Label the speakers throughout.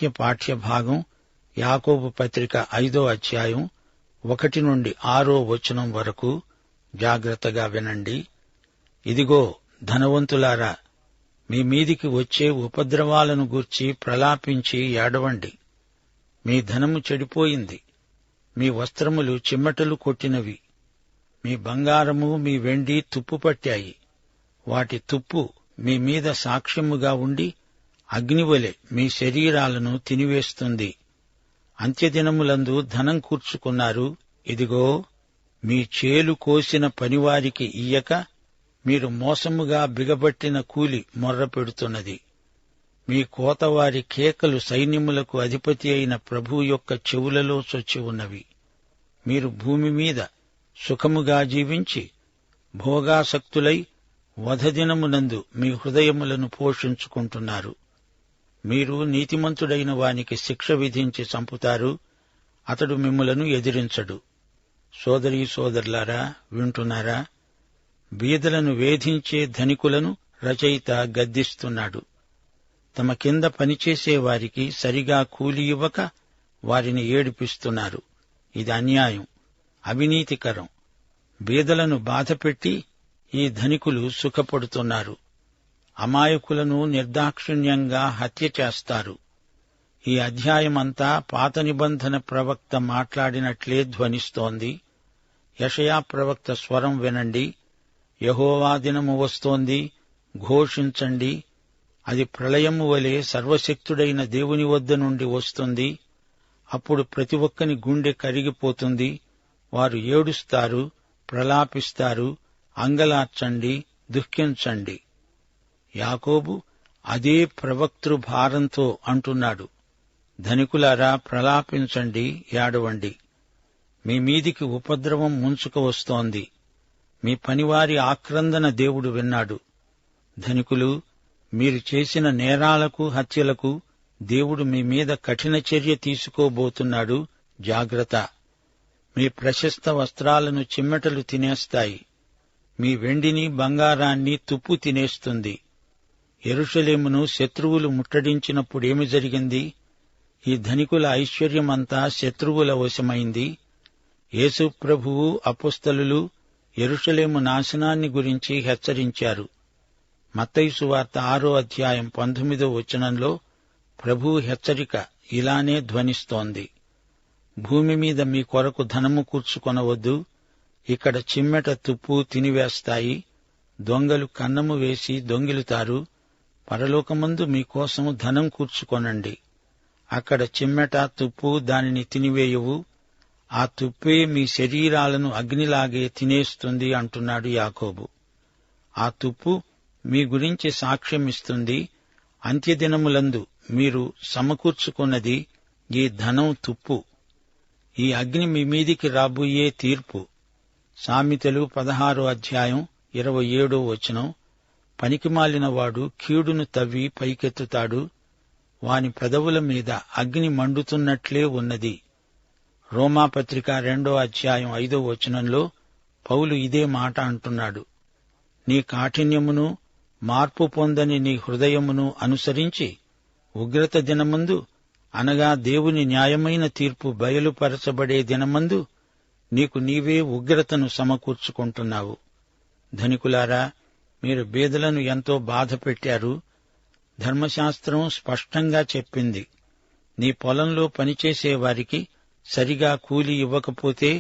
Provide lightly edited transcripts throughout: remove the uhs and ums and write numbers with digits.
Speaker 1: పాఠ్యభాగం యాకోబు పత్రిక 5వ అధ్యాయం 1 నుండి 6వ వచనం వరకు జాగ్రత్తగా వినండి. ఇదిగో ధనవంతులారా, మీ మీదికి వచ్చే ఉపద్రవాలను గూర్చి ప్రలాపించి ఏడవండి. మీ ధనము చెడిపోయింది, మీ వస్త్రములు చిమ్మటలు కొట్టినవి, మీ బంగారము మీ వెండి తుప్పు పట్టాయి. వాటి తుప్పు మీ మీద సాక్ష్యముగా ఉండి అగ్నివలె మీ శరీరాలను తినివేస్తుంది. అంత్యదినములందు ధనం కూర్చుకున్నారు. ఇదిగో మీ చేలు కోసిన పనివారికి ఇయ్యక మీరు మోసముగా బిగబట్టిన కూలి మొర్రపెడుతున్నది. మీ కోతవారి కేకలు సైన్యములకు అధిపతి అయిన ప్రభువు యొక్క చెవులలో చొచ్చి ఉన్నవి. మీరు భూమి మీద సుఖముగా జీవించి భోగాసక్తులై వధదినమునందు మీ హృదయములను పోషించుకుంటున్నారు. మీరు నీతిమంతుడైన వానికి శిక్ష విధించి చంపుతారు, అతడు మిమ్ములను ఎదిరించడు. సోదరీ సోదరులారా, వింటున్నారా? బీదలను వేధించే ధనికులను రచయిత గద్దిస్తున్నాడు. తమ కింద పనిచేసే వారికి సరిగా కూలి ఇవ్వక వారిని ఏడిపిస్తున్నారు. ఇది అన్యాయం, అవినీతికరం. బీదలను బాధపెట్టి ఈ ధనికులు సుఖపడుతున్నారు. అమాయకులను నిర్దాక్షిణ్యంగా హత్య చేస్తారు. ఈ అధ్యాయమంతా పాత నిబంధన ప్రవక్త మాట్లాడినట్లే ధ్వనిస్తోంది. యెషయా ప్రవక్త స్వరం వినండి. యెహోవా దినము వస్తోంది, ఘోషించండి. అది ప్రళయము వలె సర్వశక్తుడైన దేవుని వద్ద నుండి వస్తుంది. అప్పుడు ప్రతి ఒక్కని గుండె కరిగిపోతుంది. వారు ఏడుస్తారు, ప్రలాపిస్తారు. అంగలార్చండి, దుఃఖించండి. యాకోబు అదే ప్రవక్తృభారంతో అంటున్నాడు. ధనికులారా, ప్రలాపించండి, ఏడవండి. మీ మీదికి ఉపద్రవం ముంచుకు వస్తోంది. మీ పనివారి ఆక్రందన దేవుడు విన్నాడు. ధనికులు, మీరు చేసిన నేరాలకు హత్యలకు దేవుడు మీ మీద కఠిన చర్య తీసుకోబోతున్నాడు. జాగ్రత్త. మీ ప్రశస్త వస్త్రాలను చిమ్మెటలు తినేస్తాయి. మీ వెండిని బంగారాన్ని తుప్పు తినేస్తుంది. యెరూషలేమును శత్రువులు ముట్టడించినప్పుడేమి జరిగింది? ఈ ధనికుల ఐశ్వర్యమంతా శత్రువుల వశమైంది. యేసు ప్రభువు, అపొస్తలులు యెరూషలేము నాశనాన్ని గురించి హెచ్చరించారు. మత్తయి సువార్త 6వ అధ్యాయం 19వ వచనంలో ప్రభువు హెచ్చరిక ఇలానే ధ్వనిస్తోంది. భూమి మీద మీ కొరకు ధనము కూర్చుకొనవద్దు. ఇక్కడ చిమ్మెట తుప్పు తినివేస్తాయి. దొంగలు కన్నము వేసి దొంగిలుతారు. పరలోకమందు మీకోసం ధనం కూర్చుకొనండి. అక్కడ చిమ్మెట తుప్పు దానిని తినివేయవు. ఆ తుప్పే మీ శరీరాలను అగ్నిలాగే తినేస్తుంది అంటున్నాడు యాకోబు. ఆ తుప్పు మీ గురించి సాక్ష్యమిస్తుంది. అంత్యదినములందు మీరు సమకూర్చుకున్నది ఈ ధనం తుప్పు. ఈ అగ్ని మీ మీదికి రాబోయే తీర్పు. సామెతలు 16వ అధ్యాయం 27వ వచనం. పనికిమాలినవాడు కీడును తవ్వి పైకెత్తుతాడు. వాని పెదవుల మీద అగ్ని మండుతున్నట్లే ఉన్నది. రోమాపత్రిక 2వ అధ్యాయం 5వ వచనంలో పౌలు ఇదే మాట అంటున్నాడు. నీ కాఠిన్యమును, మార్పు పొందని నీ హృదయమును అనుసరించి ఉగ్రత దినమందు, అనగా దేవుని న్యాయమైన తీర్పు బయలుపరచబడే దినమందు నీకు నీవే ఉగ్రతను సమకూర్చుకుంటున్నావు. ధనికులారా, మీరు బీదలను ఎంతో బాధ పెట్టారు. ధర్మశాస్త్రం స్పష్టంగా చెప్పింది, నీ పొలంలో పనిచేసే వారికి సరిగా కూలి ఇవ్వకపోతే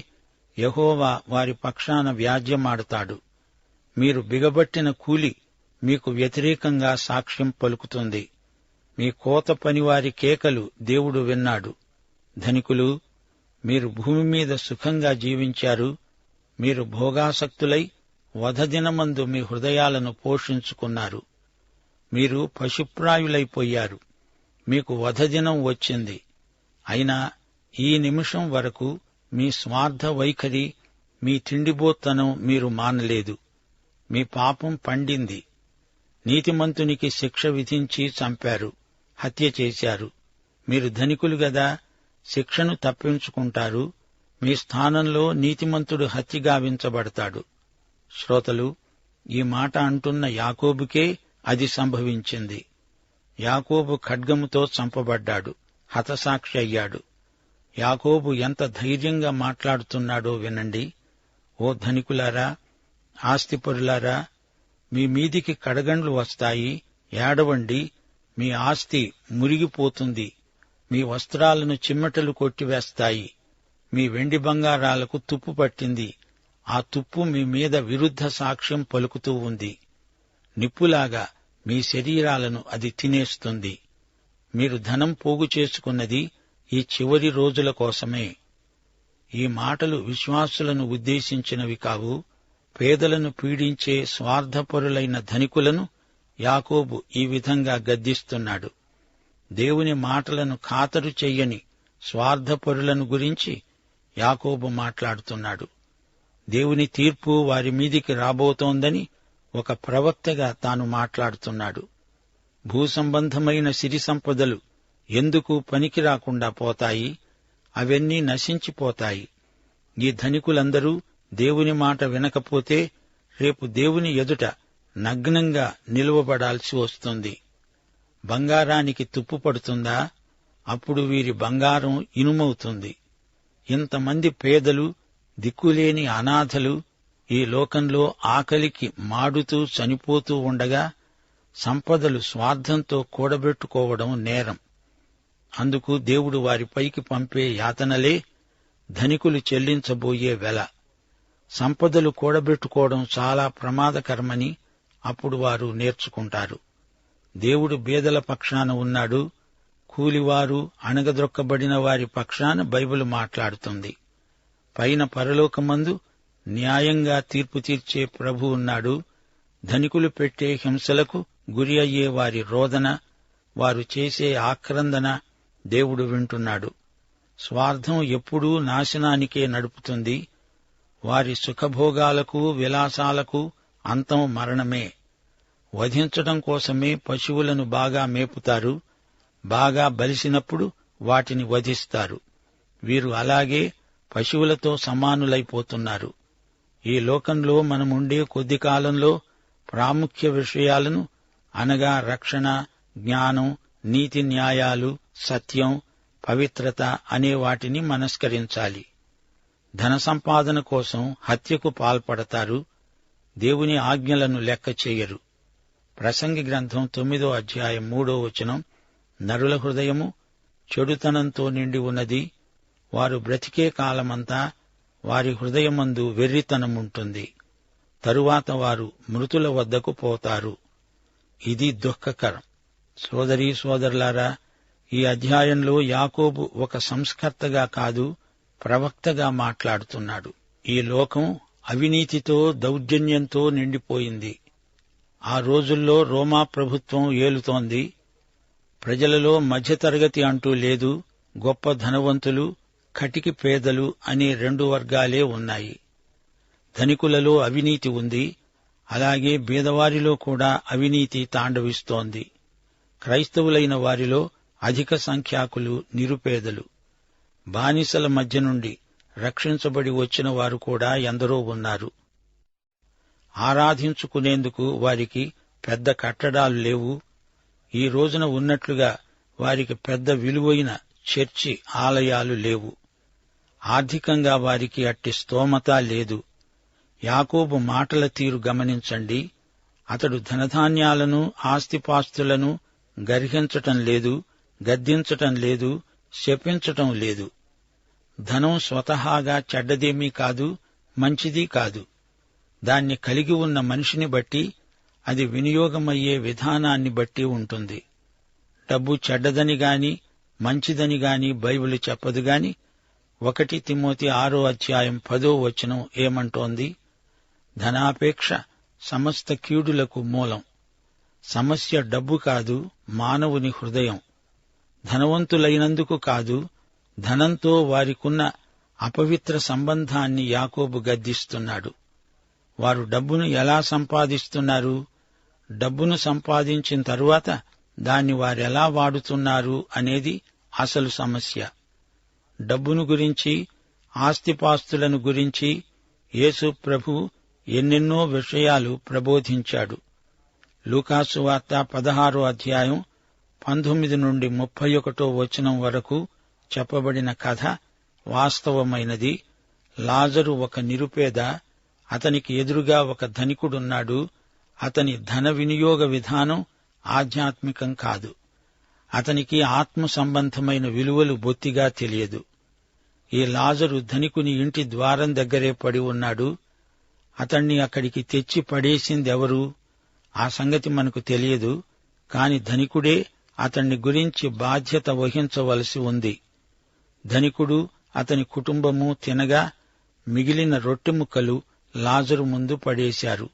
Speaker 1: యెహోవా వారి పక్షాన వ్యాజ్యమాడతాడు. మీరు బిగబట్టిన కూలి మీకు వ్యతిరేకంగా సాక్ష్యం పలుకుతుంది. మీ కోత పనివారి కేకలు దేవుడు విన్నాడు. ధనికులు, మీరు భూమి మీద సుఖంగా జీవించారు. మీరు భోగాసక్తులై వధదినమందు మీ హృదయాలను పోషించుకున్నారు. మీరు పశుప్రాయులైపోయారు. మీకు వధదినం వచ్చింది. అయినా ఈ నిమిషం వరకు మీ స్వార్థ వైఖరి, మీ తిండిబోత్తనం మీరు మానలేదు. మీ పాపం పండింది. నీతిమంతునికి శిక్ష విధించి చంపారు, హత్య చేశారు. మీరు ధనికులు గదా, శిక్షను తప్పించుకుంటారు. మీ స్థానంలో నీతిమంతుడు హత్యగావించబడతాడు. శ్రోతలు, ఈ మాట అంటున్న యాకోబుకే అది సంభవించింది. యాకోబు ఖడ్గముతో చంపబడ్డాడు. హతసాక్షి అయ్యాడు. యాకోబు ఎంత ధైర్యంగా మాట్లాడుతున్నాడో వినండి. ఓ ధనికులారా, ఆస్తిపరులారా, మీ మీదికి కడగండ్లు వస్తాయి, ఏడవండి, మీ ఆస్తి మురిగిపోతుంది, మీ వస్త్రాలను చిమ్మటలు కొట్టివేస్తాయి, మీ వెండి బంగారాలకు తుప్పు పట్టింది, ఆ తుప్పు మీ మీద విరుద్ధ సాక్ష్యం పలుకుతూ ఉంది. నిప్పులాగా మీ శరీరాలను అది తినేస్తుంది. మీరు ధనం పోగు చేసుకున్నది ఈ చివరి రోజుల కోసమే. ఈ మాటలు విశ్వాసులను ఉద్దేశించినవి కావు. పేదలను పీడించే స్వార్థపరులైన ధనికులను యాకోబు ఈ విధంగా గద్దిస్తున్నాడు. దేవుని మాటలను ఖాతరు చెయ్యని స్వార్థపరులను గురించి యాకోబు మాట్లాడుతున్నాడు. దేవుని తీర్పు వారి మీదికి రాబోతోందని ఒక ప్రవక్తగా తాను మాట్లాడుతున్నాడు. భూసంబంధమైన సిరి సంపదలు ఎందుకు పనికి రాకుండా పోతాయి? అవన్నీ నశించిపోతాయి. ఈ ధనికులందరూ దేవుని మాట వినకపోతే రేపు దేవుని ఎదుట నగ్నంగా నిలువబడాల్సి వస్తుంది. బంగారానికి తుప్పు పడుతుందా? అప్పుడు వీరి బంగారం ఇనుమవుతుంది. ఇంతమంది పేదలు, దిక్కులేని అనాథలు ఈ లోకంలో ఆకలికి మాడుతూ చనిపోతూ ఉండగా సంపదలు స్వార్థంతో కూడబెట్టుకోవడం నేరం. అందుకు దేవుడు వారిపైకి పంపే యాతనలే ధనికులు చెల్లించబోయే వెల. సంపదలు కూడబెట్టుకోవడం చాలా ప్రమాదకరమని అప్పుడు వారు నేర్చుకుంటారు. దేవుడు బీదల పక్షాన ఉన్నాడు. కూలివారు, అణగద్రొక్కబడిన వారి పక్షాన బైబిలు మాట్లాడుతుంది. పైన పరలోకమందు న్యాయంగా తీర్పు తీర్చే ప్రభు ఉన్నాడు. ధనికులు పెట్టే హింసలకు గురి అయ్యే వారి రోదన, వారు చేసే ఆక్రందన దేవుడు వింటున్నాడు. స్వార్థం ఎప్పుడూ నాశనానికే నడుపుతుంది. వారి సుఖభోగాలకు, విలాసాలకు అంతం మరణమే. వధించడం కోసమే పశువులను బాగా మేపుతారు. బాగా బలిసినప్పుడు వాటిని వధిస్తారు. వీరు అలాగే పశువులతో సమానులైపోతున్నారు. ఈ లోకంలో మనముండే కొద్ది కాలంలో ప్రాముఖ్య విషయాలను అనగా రక్షణ, జ్ఞానం, నీతి న్యాయాలు, సత్యం, పవిత్రత అనే వాటిని మనస్కరించాలి. ధన సంపాదన కోసం హత్యకు పాల్పడతారు. దేవుని ఆజ్ఞలను లెక్క చేయరు. ప్రసంగి గ్రంథం 9వ అధ్యాయం 3వ వచనం, నరుల హృదయము చెడుతనంతో నిండి ఉన్నది. వారు బ్రతికే కాలమంతా వారి హృదయమందు వెర్రితనముంటుంది. తరువాత వారు మృతుల వద్దకు పోతారు. ఇది దుఃఖకరం. సోదరీ సోదరులారా, ఈ అధ్యాయంలో యాకోబు ఒక సంస్కర్తగా కాదు, ప్రవక్తగా మాట్లాడుతున్నాడు. ఈ లోకం అవినీతితో, దౌర్జన్యంతో నిండిపోయింది. ఆ రోజుల్లో రోమా ప్రభుత్వం ఏలుతోంది. ప్రజలలో మధ్యతరగతి అంటూ లేదు. గొప్ప ధనవంతులు, కటికి పేదలు అనే 2 వర్గాలే ఉన్నాయి. ధనికులలో అవినీతి ఉంది. అలాగే బీదవారిలో కూడా అవినీతి తాండవిస్తోంది. క్రైస్తవులైన వారిలో అధిక సంఖ్యాకులు నిరుపేదలు. బానిసల మధ్య నుండి రక్షించబడి వచ్చిన వారు కూడా ఎందరో ఉన్నారు. ఆరాధించుకునేందుకు వారికి పెద్ద కట్టడాలు లేవు. ఈ రోజున ఉన్నట్లుగా వారికి పెద్ద విలువైన చర్చి, ఆలయాలు లేవు. ఆర్థికంగా వారికి అట్టి స్తోమత లేదు. యాకోబు మాటల తీరు గమనించండి. అతడు ధనధాన్యాలను, ఆస్తిపాస్తులను గర్హించటం లేదు, గద్దించటం లేదు, శపించటం లేదు. ధనం స్వతహాగా చెడ్డదేమీ కాదు, మంచిదీ కాదు. దాన్ని కలిగి ఉన్న మనిషిని బట్టి, అది వినియోగమయ్యే విధానాన్ని బట్టి ఉంటుంది. డబ్బు చెడ్డదని గాని మంచిదని గాని బైబిలు చెప్పదు గాని 1 తిమోతి 6వ అధ్యాయం 10వ వచనం ఏమంటోంది? ధనాపేక్ష సమస్త కీడులకు మూలం. సమస్య డబ్బు కాదు, మానవుని హృదయం. ధనవంతులైనందుకు కాదు, ధనంతో వారికున్న అపవిత్ర సంబంధాన్ని యాకోబు గద్దిస్తున్నాడు. వారు డబ్బును ఎలా సంపాదిస్తున్నారు? డబ్బును సంపాదించిన తరువాత దాన్ని వారెలా వాడుతున్నారు అనేది అసలు సమస్య. డబ్బును గురించి, ఆస్తిపాస్తులను గురించి యేసు ప్రభు ఎన్నెన్నో విషయాలు ప్రబోధించాడు. లూకాసు వార్త 16వ అధ్యాయం 19 నుండి 31 వరకు చెప్పబడిన కథ వాస్తవమైనది. లాజరు ఒక నిరుపేద. అతనికి ఎదురుగా ఒక ధనికుడున్నాడు. అతని ధన వినియోగ విధానం ఆధ్యాత్మికం కాదు. అతనికి ఆత్మ సంబంధమైన విలువలు బొత్తిగా తెలియదు. ఈ లాజరు ధనికుని ఇంటి ద్వారం దగ్గరే పడి ఉన్నాడు. అతణ్ణి అక్కడికి తెచ్చి పడేసిందెవరు? ఆ సంగతి మనకు తెలియదు. కాని ధనికుడే అతణ్ణి గురించి బాధ్యత వహించవలసి ఉంది. ధనికుడు అతని కుటుంబము తినగా మిగిలిన రొట్టె ముక్కలు లాజరు ముందు పడేశారు.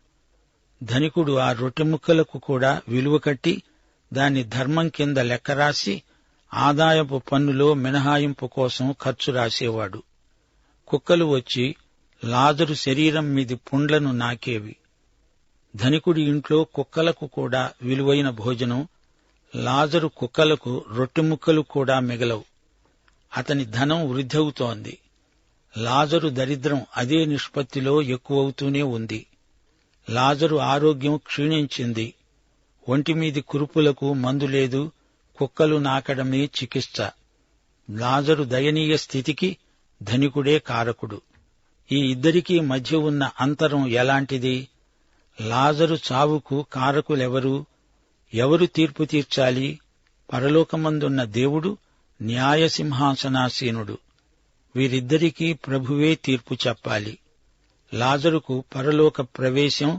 Speaker 1: ధనికుడు ఆ రొట్టె ముక్కలకు కూడా విలువ కట్టి దాన్ని ధర్మం కింద లెక్కరాసి ఆదాయపు పన్నులో మినహాయింపు కోసం ఖర్చు రాసేవాడు. కుక్కలు వచ్చి లాజరు శరీరం మీది పుండ్లను నాకేవి. ధనికుడి ఇంట్లో కుక్కలకు కూడా విలువైన భోజనం. లాజరు కుక్కలకు రొట్టె ముక్కలు కూడా మిగలవు. అతని ధనం వృద్ధవుతోంది. లాజరు దరిద్రం అదే నిష్పత్తిలో ఎక్కువవుతూనే ఉంది. లాజరు ఆరోగ్యం క్షీణించింది. ఒంటిమీది కురుపులకు మందు లేదు. కుక్కలు నాకడమే చికిత్స. లాజరు దయనీయ స్థితికి ధనికుడే కారకుడు. ఈ ఇద్దరికీ మధ్య ఉన్న అంతరం ఎలాంటిది? లాజరు చావుకు కారకులెవరు? ఎవరు తీర్పు తీర్చాలి? పరలోకమందున్న దేవుడు, న్యాయసింహాసనాసీనుడు. వీరిద్దరికీ ప్రభువే తీర్పు చెప్పాలి. లాజరుకు పరలోక ప్రవేశం.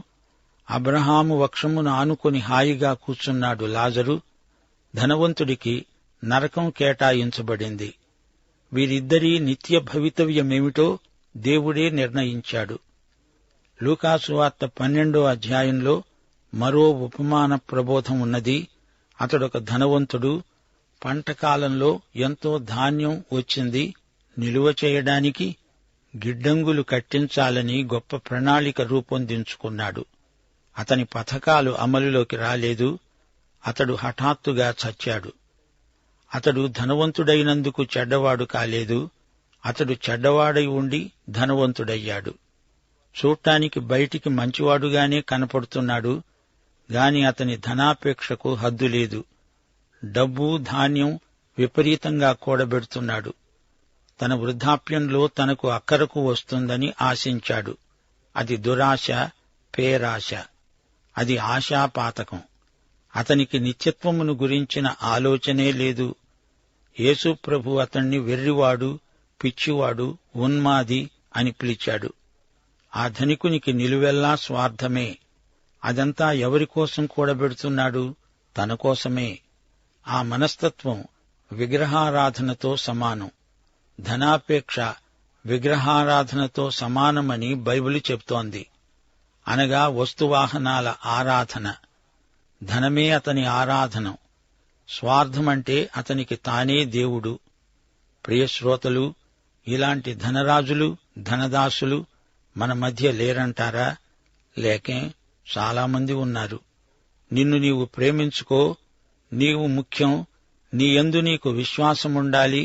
Speaker 1: అబ్రహాము వక్షమును ఆనుకొని హాయిగా కూర్చున్నాడు లాజరు. ధనవంతుడికి నరకం కేటాయించబడింది. వీరిద్దరి నిత్య భవితవ్యమేమిటో దేవుడే నిర్ణయించాడు. లూకాసు వార్త 12వ అధ్యాయంలో మరో ఉపమాన ప్రబోధం ఉన్నది. అతడొక ధనవంతుడు. పంటకాలంలో ఎంతో ధాన్యం వచ్చింది. నిలువ చేయడానికి గిడ్డంగులు కట్టించాలని గొప్ప ప్రణాళిక రూపొందించుకున్నాడు. అతని పథకాలు అమలులోకి రాలేదు. అతడు హఠాత్తుగా చచ్చాడు. అతడు ధనవంతుడైనందుకు చెడ్డవాడు కాలేదు. అతడు చెడ్డవాడై ఉండి ధనవంతుడయ్యాడు. చూడటానికి బయటికి మంచివాడుగానే కనపడుతున్నాడు గాని అతని ధనాపేక్షకు హద్దులేదు. డబ్బు, ధాన్యం విపరీతంగా కూడబెడుతున్నాడు. తన వృద్ధాప్యంలో తనకు అక్కరకు వస్తుందని ఆశించాడు. అది దురాశ, పేరాశ. అది ఆశాపాతకం. అతనికి నిత్యత్వమును గురించిన ఆలోచనే లేదు. యేసు ప్రభు అతణ్ణి వెర్రివాడు, పిచ్చివాడు, ఉన్మాది అని పిలిచాడు. ఆ ధనికునికి నిలువెల్లా స్వార్థమే. అదంతా ఎవరికోసం కూడబెడుతున్నాడు? తన కోసమే. ఆ మనస్తత్వం విగ్రహారాధనతో సమానం. ధనాపేక్ష విగ్రహారాధనతో సమానమని బైబిలు చెప్తోంది. అనగా వస్తువాహనాల ఆరాధన. ధనమే అతని ఆరాధనం. స్వార్థమంటే అతనికి తానే దేవుడు. ప్రియశ్రోతలు, ఇలాంటి ధనరాజులు, ధనదాసులు మన మధ్య లేరంటారా? లేకే, చాలామంది ఉన్నారు. నిన్ను నీవు ప్రేమించుకో, నీవు ముఖ్యం, నీ యందు నీకు విశ్వాసముండాలి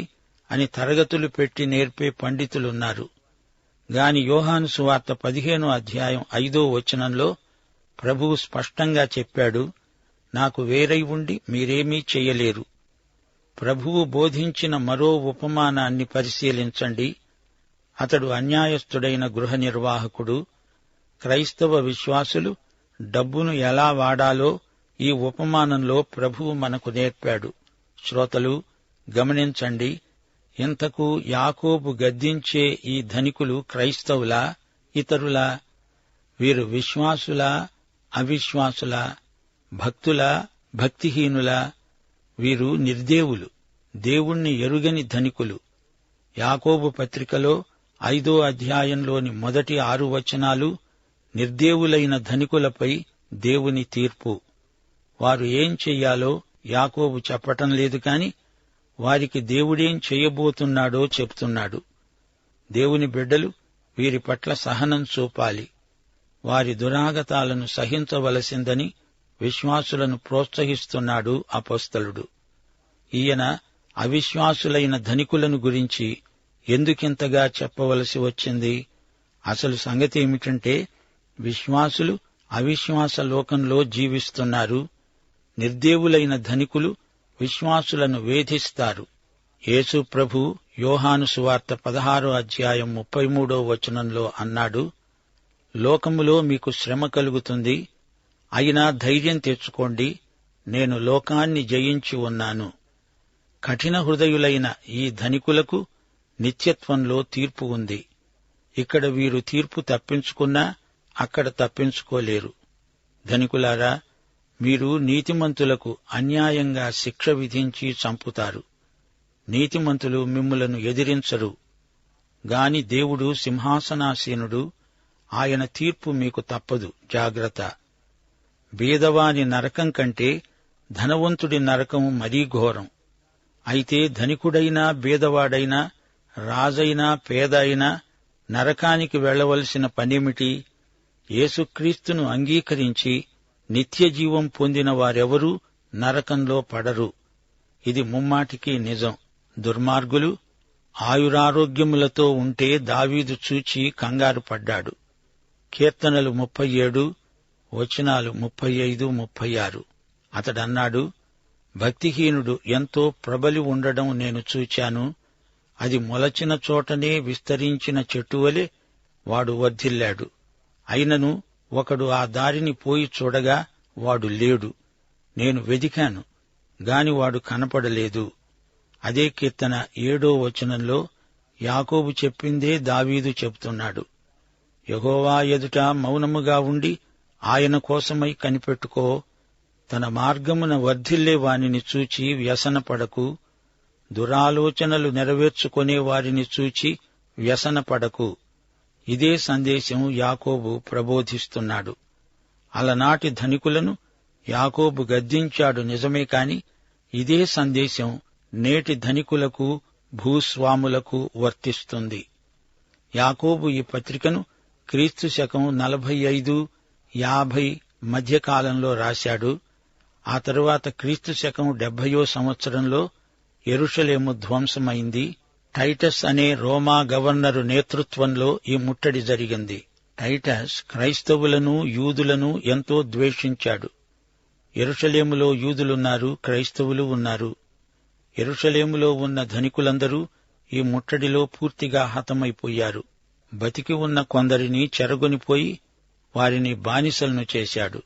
Speaker 1: అని తరగతులు పెట్టి నేర్పే పండితులున్నారు. గాని యోహాను సువార్త 15వ అధ్యాయం 5వ వచనంలో ప్రభువు స్పష్టంగా చెప్పాడు, నాకు వేరై ఉండి మీరేమీ చెయ్యలేరు. ప్రభువు బోధించిన మరో ఉపమానాన్ని పరిశీలించండి. అతడు అన్యాయస్థుడైన గృహ నిర్వాహకుడు. క్రైస్తవ విశ్వాసులు డబ్బును ఎలా వాడాలో ఈ ఉపమానంలో ప్రభువు మనకు నేర్పాడు. శ్రోతలు గమనించండి. ఇంతకు యాకోబు గద్దించే ఈ ధనికులు క్రైస్తవులా, ఇతరులా? వీరు విశ్వాసులా, అవిశ్వాసులా? భక్తులా, భక్తిహీనులా? వీరు నిర్దేవులు, దేవుణ్ణి ఎరుగని ధనికులు. యాకోబు పత్రికలో 5వ అధ్యాయంలోని మొదటి 6 వచనాలు నిర్దేవులైన ధనికులపై దేవుని తీర్పు. వారు ఏం చెయ్యాలో యాకోబు చెప్పటం లేదు కాని వారికి దేవుడేం చెయ్యబోతున్నాడో చెప్తున్నాడు. దేవుని బిడ్డలు వీరి పట్ల సహనం చూపాలి. వారి దురాగతాలను సహించవలసిందని విశ్వాసులను ప్రోత్సహిస్తున్నాడు అపొస్తలుడు. ఈయన అవిశ్వాసులైన ధనికులను గురించి ఎందుకింతగా చెప్పవలసి వచ్చింది? అసలు సంగతి ఏమిటంటే, విశ్వాసులు అవిశ్వాస లోకంలో జీవిస్తున్నారు. నిర్దేవులైన ధనికులు విశ్వాసులను వేధిస్తారు. యేసు ప్రభు యోహాను సువార్త 16వ అధ్యాయం 33వ వచనంలో అన్నాడు, లోకములో మీకు శ్రమ కలుగుతుంది, అయినా ధైర్యం తెచ్చుకోండి, నేను లోకాన్ని జయించి ఉన్నాను. కఠిన హృదయులైన ఈ ధనికులకు నిత్యత్వంలో తీర్పు ఉంది. ఇక్కడ వీరు తీర్పు తప్పించుకున్నా అక్కడ తప్పించుకోలేరు. ధనికులారా, మీరు నీతిమంతులకు అన్యాయంగా శిక్ష విధించి చంపుతారు. నీతిమంతులు మిమ్ములను ఎదిరించరు గాని దేవుడు సింహాసనాసీనుడు, ఆయన తీర్పు మీకు తప్పదు. జాగ్రత్త. బీదవాని నరకం కంటే ధనవంతుడి నరకం మరీ ఘోరం. అయితే ధనికుడైనా బీదవాడైనా, రాజైనా పేద అయినా నరకానికి వెళ్లవలసిన పనేమిటి? యేసుక్రీస్తును అంగీకరించి నిత్యజీవం పొందిన వారెవరూ నరకంలో పడరు. ఇది ముమ్మాటికి నిజం. దుర్మార్గులు ఆయురారోగ్యములతో ఉంటే దావీదు చూచి కంగారు పడ్డాడు. కీర్తనలు 37 వచనాలు 35, 36. అతడన్నాడు, భక్తిహీనుడు ఎంతో ప్రబలి ఉండడం నేను చూచాను. అది మొలచిన చోటనే విస్తరించిన చెట్టువలె వాడు వర్ధిల్లాడు. అయినను ఒకడు ఆ దారిని పోయి చూడగా వాడు లేడు. నేను వెదికాను గాని వాడు కనపడలేదు. అదే కీర్తన 7వ వచనంలో యాకోబు చెప్పిందే దావీదు చెబుతున్నాడు. యెహోవా ఎదుట మౌనముగా ఉండి ఆయన కోసమై కనిపెట్టుకో. తన మార్గమున వర్ధిల్లే వానిని చూచి వ్యసనపడకు. దురాలోచనలు నెరవేర్చుకునే వారిని చూచి వ్యసనపడకు. ఇదే సందేశం యాకోబు ప్రబోధిస్తున్నాడు. అలనాటి ధనికులను యాకోబు గద్దించాడు నిజమే కాని ఇదే సందేశం నేటి ధనికులకు, భూస్వాములకు వర్తిస్తుంది. యాకోబు ఈ పత్రికను క్రీస్తు శకం 45, 50 మధ్యకాలంలో రాశాడు. ఆ తరువాత క్రీస్తు శకం 70వ సంవత్సరంలో యెరూషలేము ధ్వంసమైంది. టైటస్ అనే రోమా గవర్నరు నేతృత్వంలో ఈ ముట్టడి జరిగింది. టైటస్ క్రైస్తవులను, యూదులను ఎంతో ద్వేషించాడు. యెరూషలేములో యూదులున్నారు, క్రైస్తవులు ఉన్నారు. యెరూషలేములో ఉన్న ధనికులందరూ ఈ ముట్టడిలో పూర్తిగా హతమైపోయారు. బతికి ఉన్న కొందరిని చెరగొనిపోయి వారిని బానిసలను చేశాడు.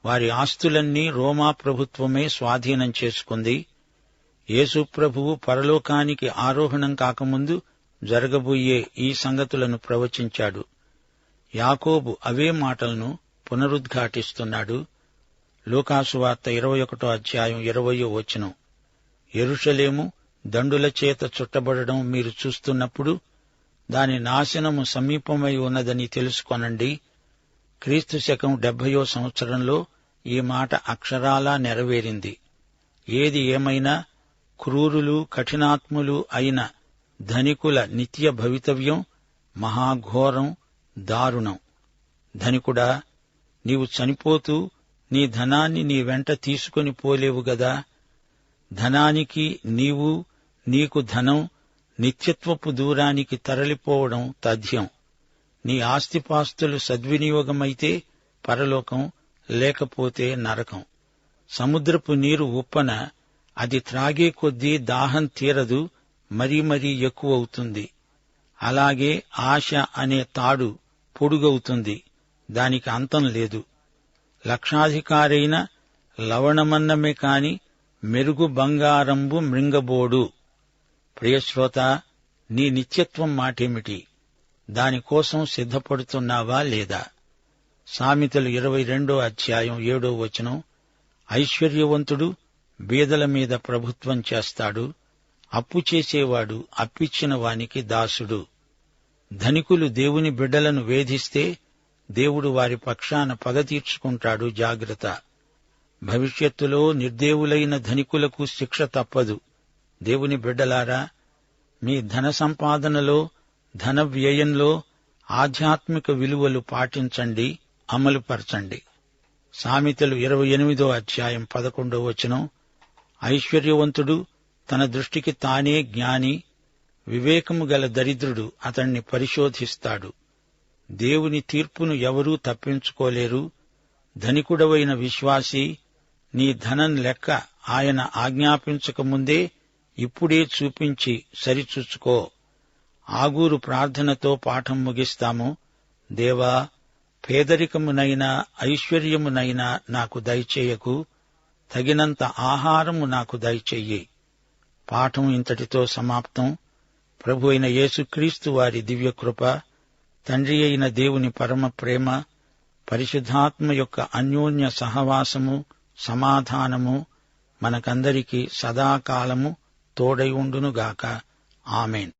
Speaker 1: వారి ఆస్తులన్నీ రోమా ప్రభుత్వమే స్వాధీనం చేసుకుంది. యేసు ప్రభువు పరలోకానికి ఆరోహణం కాకముందు జరగబోయే ఈ సంగతులను ప్రవచించాడు. యాకోబు అవే మాటలను పునరుద్ఘాటిస్తున్నాడు. లూకాసు వార్త 21వ అధ్యాయం 20వ వచనం. యెరూషలేము దండుల చేత చుట్టబడడం మీరు చూస్తున్నప్పుడు దాని నాశనము సమీపమై ఉన్నదని తెలుసుకొనండి. క్రీస్తు శకం 70వ సంవత్సరంలో ఈ మాట అక్షరాలా నెరవేరింది. ఏది ఏమైనా క్రూరులు, కఠినాత్ములు అయిన ధనికుల నిత్య భవితవ్యం మహాఘోరం, దారుణం. ధనికుడా, నీవు చనిపోతూ నీ ధనాన్ని నీ వెంట తీసుకొని పోలేవు గదా. ధనానికి నీవు, నీకు ధనం నిత్యత్వపు దూరానికి తరలిపోవడం తథ్యం. నీ ఆస్తిపాస్తులు సద్వినియోగమైతే పరలోకం, లేకపోతే నరకం. సముద్రపు నీరు ఉప్పన, అది త్రాగే కొద్దీ దాహం తీరదు, మరీ మరీ ఎక్కువవుతుంది. అలాగే ఆశ అనే తాడు పొడుగవుతుంది, దానికి అంతం లేదు. లక్షాధికారైన లవణమన్నమే కాని మెరుగు బంగారంబు మృంగబోడు. ప్రియశ్రోత, నీ నిత్యత్వం మాటేమిటి? దానికోసం సిద్ధపడుతున్నావా లేదా? సామెతలు 22వ అధ్యాయం 7వ వచనం. ఐశ్వర్యవంతుడు బీదల మీద ప్రభుత్వం చేస్తాడు, అప్పు చేసేవాడు అప్పిచ్చిన వానికి దాసుడు. ధనికులు దేవుని బిడ్డలను వేధిస్తే దేవుడు వారి పక్షాన పగ తీర్చుకుంటాడు. జాగ్రత్త. భవిష్యత్తులో నిర్దేవులైన ధనికులకు శిక్ష తప్పదు. దేవుని బిడ్డలారా, మీ ధన సంపాదనలో, ధన వ్యయంలో ఆధ్యాత్మిక విలువలు పాటించండి, అమలుపరచండి. సామెతలు 28వ అధ్యాయం 11వ వచనం. ఐశ్వర్యవంతుడు తన దృష్టికి తానే జ్ఞాని, వివేకము గల దరిద్రుడు అతణ్ణి పరిశోధిస్తాడు. దేవుని తీర్పును ఎవరూ తప్పించుకోలేరు. ధనికుడవైన విశ్వాసీ, నీ ధనం లెక్క ఆయన ఆజ్ఞాపించకముందే ఇప్పుడే చూపించి సరిచూచుకో. ఆగూరు ప్రార్థనతో పాఠం ముగిస్తాము. దేవా, పేదరికమునైనా ఐశ్వర్యమునైనా నాకు దయచేయకు, తగినంత ఆహారము నాకు దయచెయ్యి. పాఠం ఇంతటితో సమాప్తం. ప్రభు అయిన యేసుక్రీస్తు వారి దివ్యకృప, తండ్రి అయిన దేవుని పరమ ప్రేమ, పరిశుద్ధాత్మ యొక్క అన్యోన్య సహవాసము, సమాధానము మనకందరికీ సదాకాలము తోడై ఉండునుగాక. ఆమేన్.